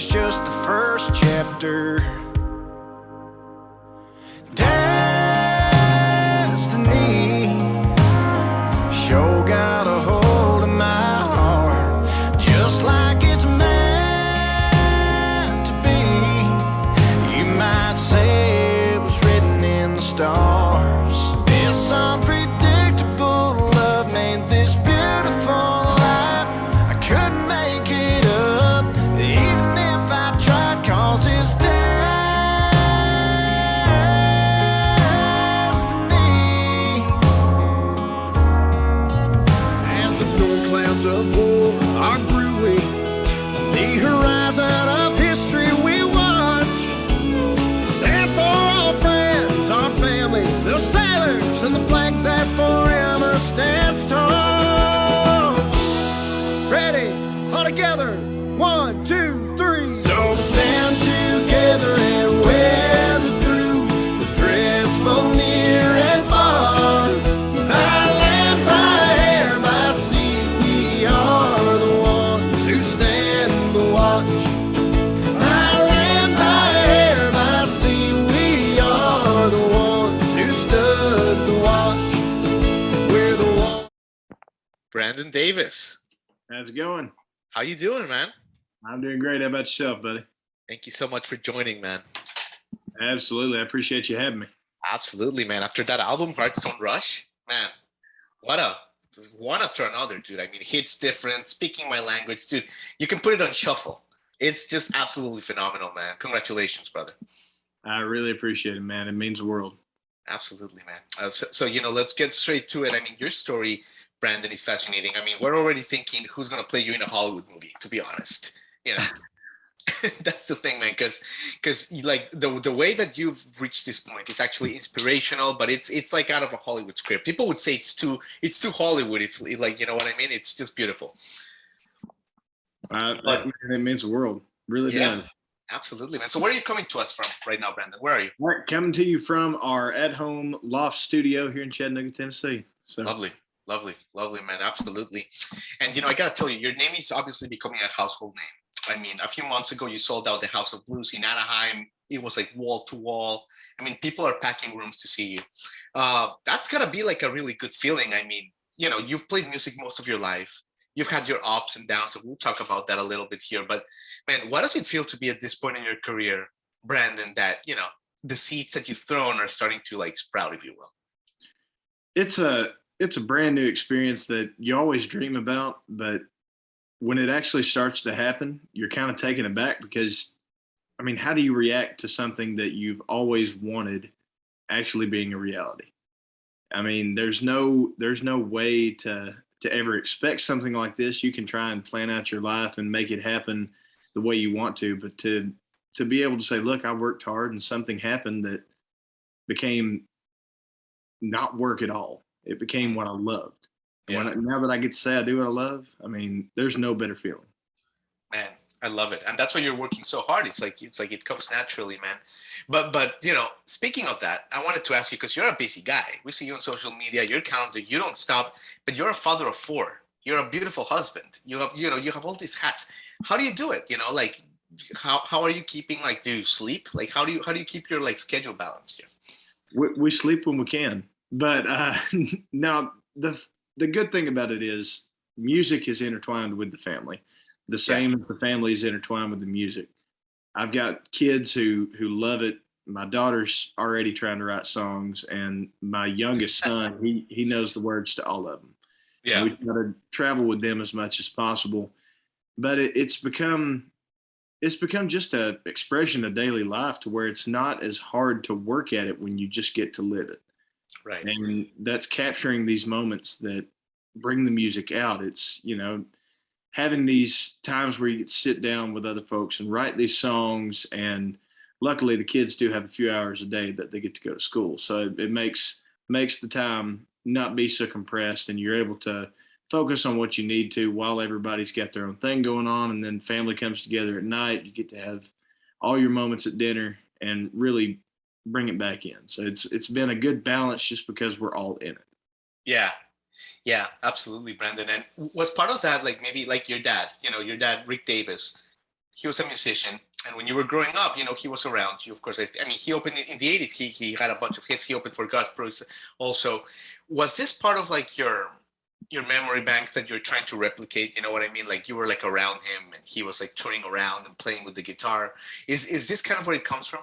was just the first chapter. Destiny sure got a hold of my heart, just like it's meant to be. You might say it was written in the stars. This unpredictable love made this beautiful life. I couldn't make it up, even if I tried, 'cause it's destiny. As the storm clouds of war are brewing, the horizon of history we watch. Stand for our friends, our family, the sailors, and the flag that forever stands tall. Ready, all together, 1, 2, 3. So we'll stand together and weather through the threats both near and far. By land, by air, by sea, we are the ones who stand the watch. By land, by air, by sea, we are the ones who stood the watch. We're the ones. Brandon Davis, How's it going? how you doing, man? I'm doing great. How about yourself, buddy? Thank you so much for joining, man. Absolutely. I appreciate you having me. Absolutely, man. After that album, Hearthstone Rush, man, what a one after another, dude. I mean, hits different, speaking my language, dude. You can put it on shuffle. It's just absolutely phenomenal, man. Congratulations, brother. I really appreciate it, man. It means the world. Absolutely, man. So, let's get straight to it. I mean, your story, Brandon, is fascinating. I mean, we're already thinking who's going to play you in a Hollywood movie, to be honest. That's the thing, man, because like the way that you've reached this point, it's actually inspirational, but it's like out of a Hollywood script. People would say it's too Hollywood, if like, you know what I mean. It's just beautiful. Man, it means the world. Really Yeah, does. absolutely, man. So where are you coming to us from right now, Brandon? Where are you? All right, coming to you from our at-home loft studio here in Chattanooga, Tennessee. So Lovely, man. Absolutely. And I gotta tell you, your name is obviously becoming a household name. I mean, a few months ago, you sold out the House of Blues in Anaheim. It was like wall to wall. I mean, people are packing rooms to see you. That's gotta be like a really good feeling. I mean, you've played music most of your life. You've had your ups and downs, and we'll talk about that a little bit here. But man, what does it feel to be at this point in your career, Brandon, that, the seeds that you've thrown are starting to like sprout, if you will? it's a brand new experience that you always dream about, but when it actually starts to happen, you're kind of taken aback because, I mean, how do you react to something that you've always wanted actually being a reality? I mean, there's no way to ever expect something like this. You can try and plan out your life and make it happen the way you want to, but to be able to say, look, I worked hard and something happened that became not work at all. It became what I loved. Yeah. Now that I get to say I do what I love, I mean, there's no better feeling. Man, I love it, and that's why you're working so hard. It's like it comes naturally, man. But speaking of that, I wanted to ask you, because you're a busy guy. We see you on social media. You're calendar. You don't stop. But you're a father of 4. You're a beautiful husband. You have all these hats. How do you do it? Like how are you keeping, like, do you sleep? Like how do you keep your like schedule balanced here? We sleep when we can, but now the good thing about it is music is intertwined with the family, the same as the family is intertwined with the music. I've got kids who love it. My daughter's already trying to write songs, and my youngest son, he knows the words to all of them. Yeah. We try to travel with them as much as possible, but it's become just a expression of daily life to where it's not as hard to work at it when you just get to live it. Right. And that's capturing these moments that bring the music out. It's, having these times where you get to sit down with other folks and write these songs. And luckily the kids do have a few hours a day that they get to go to school. So it makes the time not be so compressed, and you're able to focus on what you need to while everybody's got their own thing going on. And then family comes together at night. You get to have all your moments at dinner and really bring it back in. So it's been a good balance just because we're all in it. Yeah, absolutely, Brandon. And was part of that, like, maybe like your dad, Rick Davis, he was a musician, and when you were growing up, he was around you. Of course, I mean, he opened in the '80s. He had a bunch of hits. He opened for Gus Brooks. Also, was this part of like your memory bank that you're trying to replicate? You know what I mean? Like you were like around him, and he was like touring around and playing with the guitar. Is this kind of where it comes from?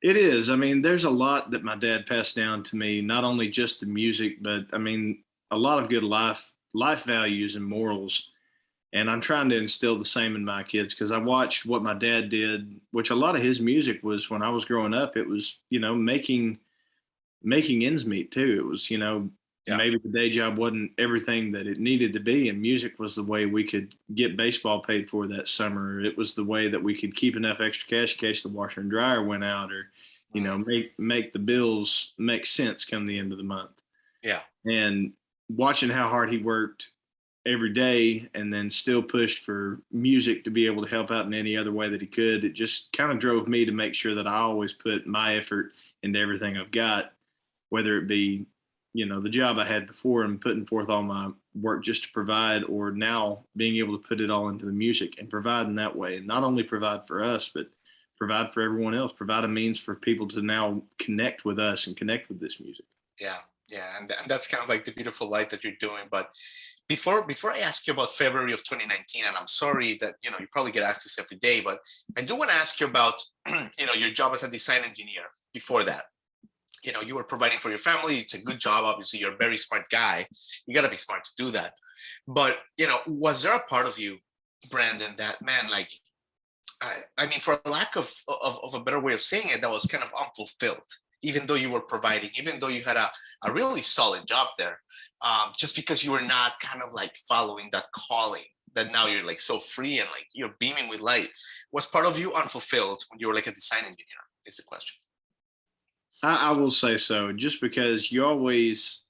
It is. I mean, there's a lot that my dad passed down to me, not only just the music, but I mean, a lot of good life values and morals. And I'm trying to instill the same in my kids because I watched what my dad did, which a lot of his music was when I was growing up. It was, making ends meet too. It was, Yeah. maybe the day job wasn't everything that it needed to be, and music was the way we could get baseball paid for that summer. It was the way that we could keep enough extra cash in case the washer and dryer went out, or make the bills make sense come the end of the month. Yeah. And watching how hard he worked every day and then still pushed for music to be able to help out in any other way that he could, it just kind of drove me to make sure that I always put my effort into everything I've got, whether it be, the job I had before and putting forth all my work just to provide, or now being able to put it all into the music and provide in that way. And not only provide for us, but provide for everyone else, provide a means for people to now connect with us and connect with this music. Yeah, yeah, and that's kind of like the beautiful light that you're doing. But before I ask you about February of 2019, and I'm sorry that you probably get asked this every day, but I do want to ask you about your job as a design engineer. Before that, you were providing for your family. It's a good job. Obviously, you're a very smart guy. You got to be smart to do that. But was there a part of you, Brandon, that man, like I mean, for a lack of a better way of saying it, that was kind of unfulfilled, even though you were providing, even though you had a really solid job there, just because you were not kind of like following that calling that now you're like so free and like you're beaming with light. Was part of you unfulfilled when you were like a design engineer? Is the question. I will say so, just because you always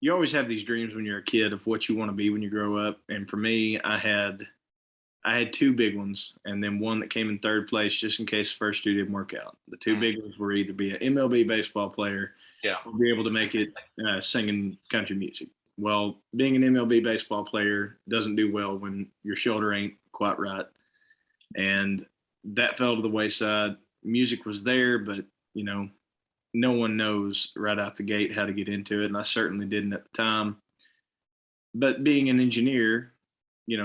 have these dreams when you're a kid of what you want to be when you grow up. And for me, I had two big ones, and then one that came in third place just in case the first two didn't work out. The two big ones were either be an MLB baseball player Yeah. or be able to make it singing country music. Well, being an MLB baseball player doesn't do well when your shoulder ain't quite right, and that fell to the wayside. Music was there, but no one knows right out the gate how to get into it, and I certainly didn't at the time. But being an engineer,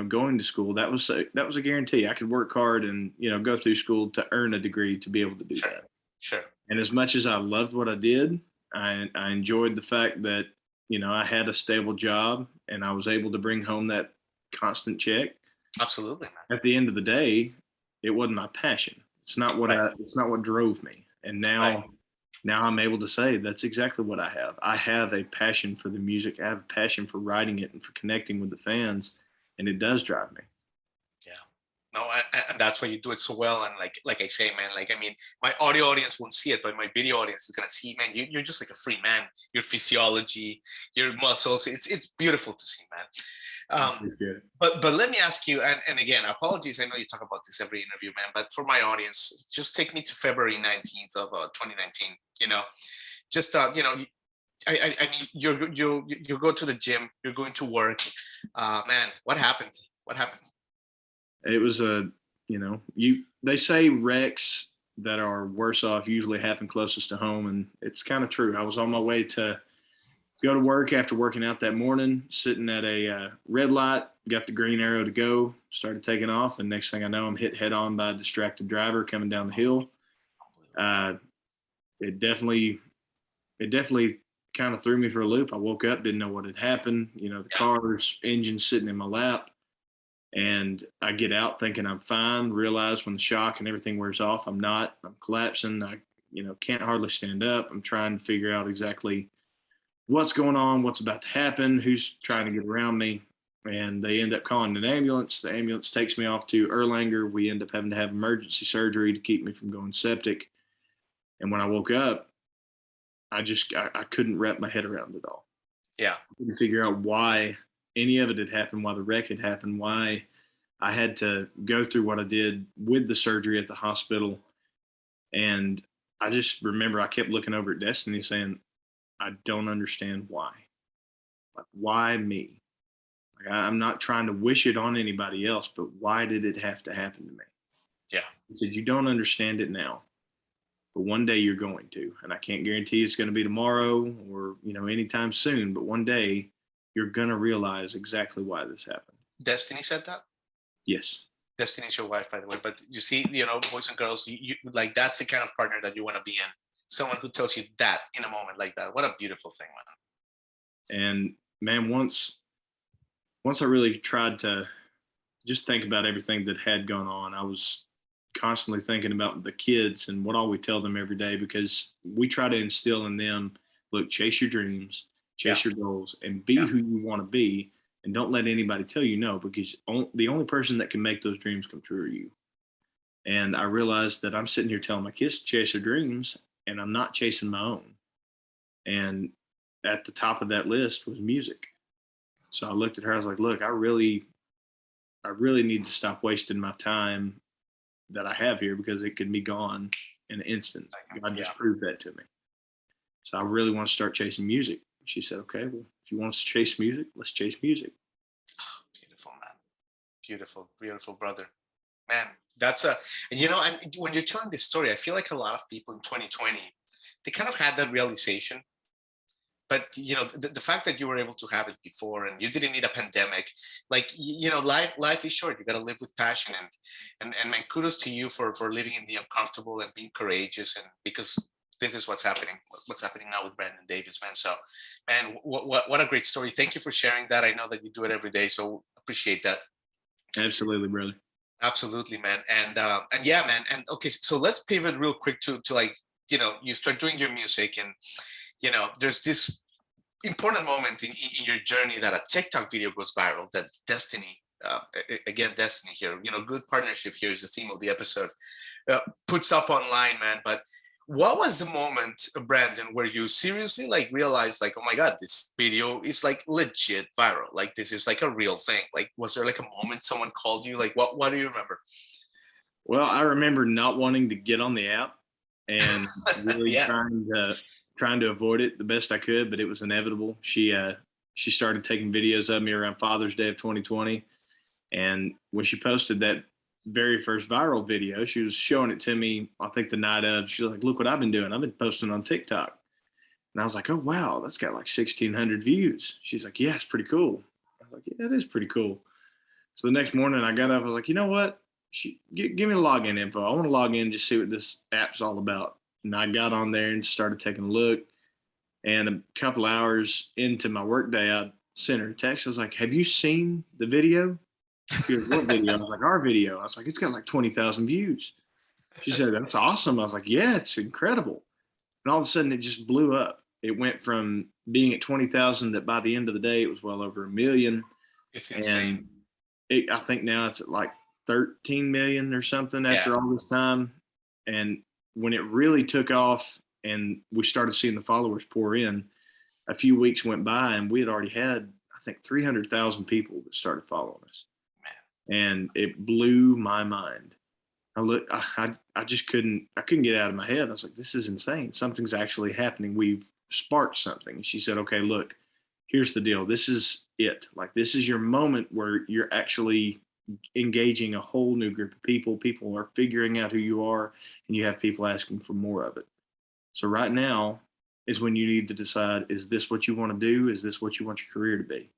going to school, that was a guarantee. I could work hard and go through school to earn a degree to be able to do Sure. that. Sure. And as much as I loved what I did, I enjoyed the fact that I had a stable job and I was able to bring home that constant check. Absolutely, man. At the end of the day, it wasn't my passion. It's not what Right. it's not what drove me. And Right. now I'm able to say that's exactly what I have. I have a passion for the music. I have a passion for writing it and for connecting with the fans, and it does drive me. Yeah. No, and that's why you do it so well. And like I say, man, like I mean, my audio audience won't see it, but my video audience is gonna see, man. You're just like a free man. Your physiology, your muscles. It's beautiful to see, man. I Um, appreciate it. but let me ask you, and again, apologies. I know you talk about this every interview, man. But for my audience, just take me to February 19th of 2019. Just I mean, you go to the gym. You're going to work. Man, what happened? What happened? It was they say wrecks that are worse off usually happen closest to home, and it's kind of true. I was on my way to go to work after working out that morning, sitting at a red light, got the green arrow to go, started taking off, and next thing I know, I'm hit head on by a distracted driver coming down the hill. Uh, it definitely kind of threw me for a loop. I woke up, didn't know what had happened. The car's engine sitting in my lap. And I get out thinking I'm fine, realize when the shock and everything wears off, I'm not. I'm collapsing. I, can't hardly stand up. I'm trying to figure out exactly what's going on, what's about to happen, who's trying to get around me. And they end up calling an ambulance. The ambulance takes me off to Erlanger. We end up having to have emergency surgery to keep me from going septic. And when I woke up, I couldn't wrap my head around it all. Yeah. I couldn't figure out why any of it had happened, why the wreck had happened, why I had to go through what I did with the surgery at the hospital. And I just remember I kept looking over at Destiny saying, I don't understand why. Like, why me? Like, I'm not trying to wish it on anybody else, but why did it have to happen to me? Yeah. He said, you don't understand it now, but one day you're going to. And I can't guarantee it's going to be tomorrow or, anytime soon, but one day you're going to realize exactly why this happened. Destiny said that? Yes. Destiny's your wife, by the way. But you see, boys and girls, you like that's the kind of partner that you want to be in. Someone who tells you that in a moment like that. What a beautiful thing, man. And man, once I really tried to just think about everything that had gone on, I was constantly thinking about the kids and what all we tell them every day, because we try to instill in them, look, chase your dreams, chase your goals, and be who you want to be. And don't let anybody tell you no, because the only person that can make those dreams come true are you. And I realized that I'm sitting here telling my kids to chase their dreams, and I'm not chasing my own. And at the top of that list was music. So I looked at her, I was like, look, I really need to stop wasting my time that I have here, because it could be gone in an instant. God just proved that to me. So I really want to start chasing music. She said, okay, well, if you want us to chase music, let's chase music. Oh, beautiful, man. Beautiful, beautiful brother. Man, that's and when you're telling this story, I feel like a lot of people in 2020, they kind of had that realization. But the fact that you were able to have it before, and you didn't need a pandemic, like life is short. You got to live with passion, and man, kudos to you for living in the uncomfortable and being courageous, and because this is what's happening now with Brandon Davis, man. So, man, what a great story. Thank you for sharing that. I know that you do it every day, so appreciate that. Absolutely, brother. Absolutely, man. And yeah, man. And okay, so let's pivot real quick to like you start doing your music, and there's this important moment in your journey that a TikTok video goes viral that Destiny, again, Destiny here, good partnership here is the theme of the episode, puts up online, man. But what was the moment, Brandon, where you seriously like realized like, oh my God, this video is like legit viral. Like this is like a real thing. Like, was there like a moment someone called you? Like, what do you remember? Well, I remember not wanting to get on the app and really trying to avoid it the best I could, but it was inevitable. She started taking videos of me around Father's Day of 2020. And when she posted that very first viral video, she was showing it to me, I think the night of. She was like, look what I've been doing. I've been posting on TikTok. And I was like, oh, wow, that's got like 1,600 views. She's like, yeah, it's pretty cool. I was like, yeah, it is pretty cool. So the next morning I got up, I was like, you know what? Give me the login info. I want to log in and just see what this app's all about. And I got on there and started taking a look. And a couple hours into my workday, I sent her a text. I was like, have you seen the video? She goes, what video? I was like, our video. I was like, it's got like 20,000 views. She said, that's awesome. I was like, yeah, it's incredible. And all of a sudden it just blew up. It went from being at 20,000 that by the end of the day, it was well over 1 million. It's insane. And I think now it's at like 13 million or something after all this time. And when it really took off and we started seeing the followers pour in, a few weeks went by and we had already had, I think, 300,000 people that started following us. Man. And it blew my mind. I just couldn't get out of my head. I was like, this is insane. Something's actually happening. We've sparked something. And she said, okay, look, here's the deal. This is it. Like, this is your moment where you're actually engaging a whole new group of people. People are figuring out who you are, and you have people asking for more of it. So right now is when you need to decide, is this what you want to do? Is this what you want your career to be?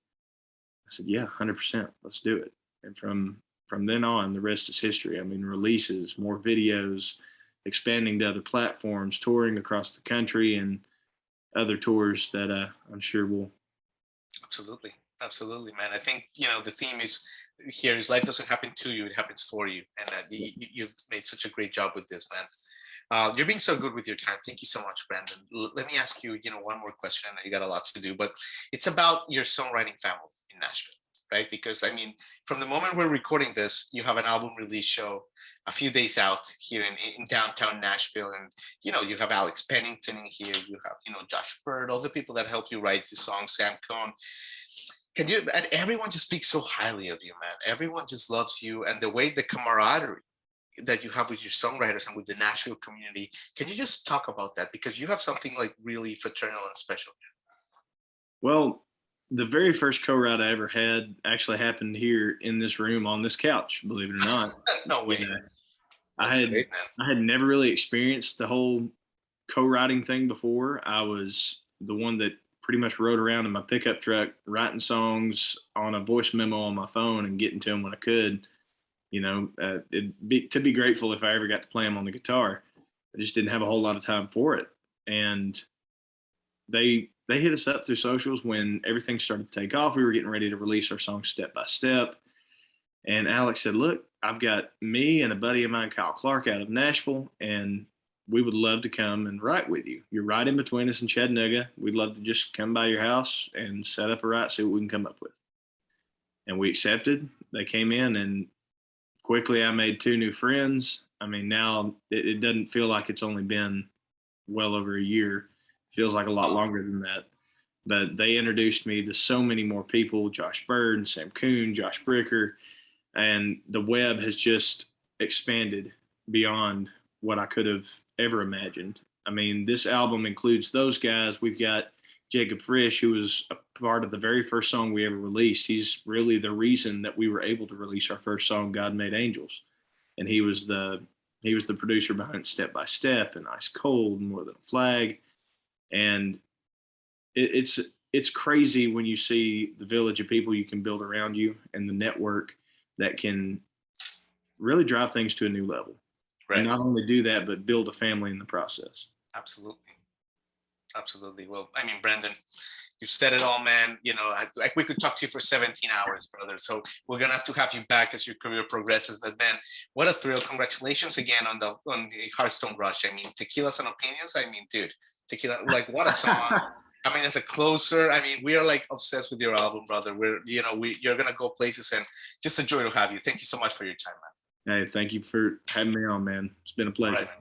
I said, yeah, 100%. Let's do it. And from then on, the rest is history. I mean, releases, more videos, expanding to other platforms, touring across the country, and other tours that I'm sure will. Absolutely, man. I think, the theme is life doesn't happen to you, it happens for you. And you've made such a great job with this, man. You're being so good with your time. Thank you so much, Brandon. Let me ask you, one more question. I know you got a lot to do, but it's about your songwriting family in Nashville, right? Because I mean, from the moment we're recording this, you have an album release show a few days out here in downtown Nashville. And, you have Alex Pennington in here. You have, Josh Bird, all the people that helped you write the song, Sam Cohn. And everyone just speaks so highly of you, man. Everyone just loves you. And the way the camaraderie that you have with your songwriters and with the Nashville community, can you just talk about that? Because you have something like really fraternal and special. Well, the very first co-write I ever had actually happened here in this room on this couch, believe it or not. No way. Yeah. That's great, man. I had never really experienced the whole co-writing thing before. I was the one that pretty much rode around in my pickup truck writing songs on a voice memo on my phone and getting to them when I could. To be grateful if I ever got to play them on the guitar. I just didn't have a whole lot of time for it. And they hit us up through socials when everything started to take off. We were getting ready to release our song Step by Step. And Alex said, look, I've got me and a buddy of mine, Kyle Clark, out of Nashville, and we would love to come and write with you. You're right in between us in Chattanooga. We'd love to just come by your house and set up a write, see what we can come up with. And we accepted. They came in, and quickly I made 2 new friends. I mean, now it doesn't feel like it's only been well over a year. It feels like a lot longer than that. But they introduced me to so many more people, Josh Bird, Sam Coon, Josh Bricker, and the web has just expanded beyond what I could have ever imagined. I mean, this album includes those guys. We've got Jacob Frisch, who was a part of the very first song we ever released. He's really the reason that we were able to release our first song, God Made Angels. And he was the producer behind Step by Step and Ice Cold and More Than a Flag. And it's crazy when you see the village of people you can build around you and the network that can really drive things to a new level. Right. And not only do that, but build a family in the process. Absolutely. Well, I mean, Brandon, you've said it all, man. Like we could talk to you for 17 hours, brother. So we're gonna have to have you back as your career progresses. But man, what a thrill! Congratulations again on the Hearthstone Rush. I mean, Tequilas and Opinions. I mean, dude, Tequila, like what a song. I mean, as a closer, I mean, we are like obsessed with your album, brother. You're gonna go places, and just a joy to have you. Thank you so much for your time, man. Hey, thank you for having me on, man. It's been a pleasure. All right.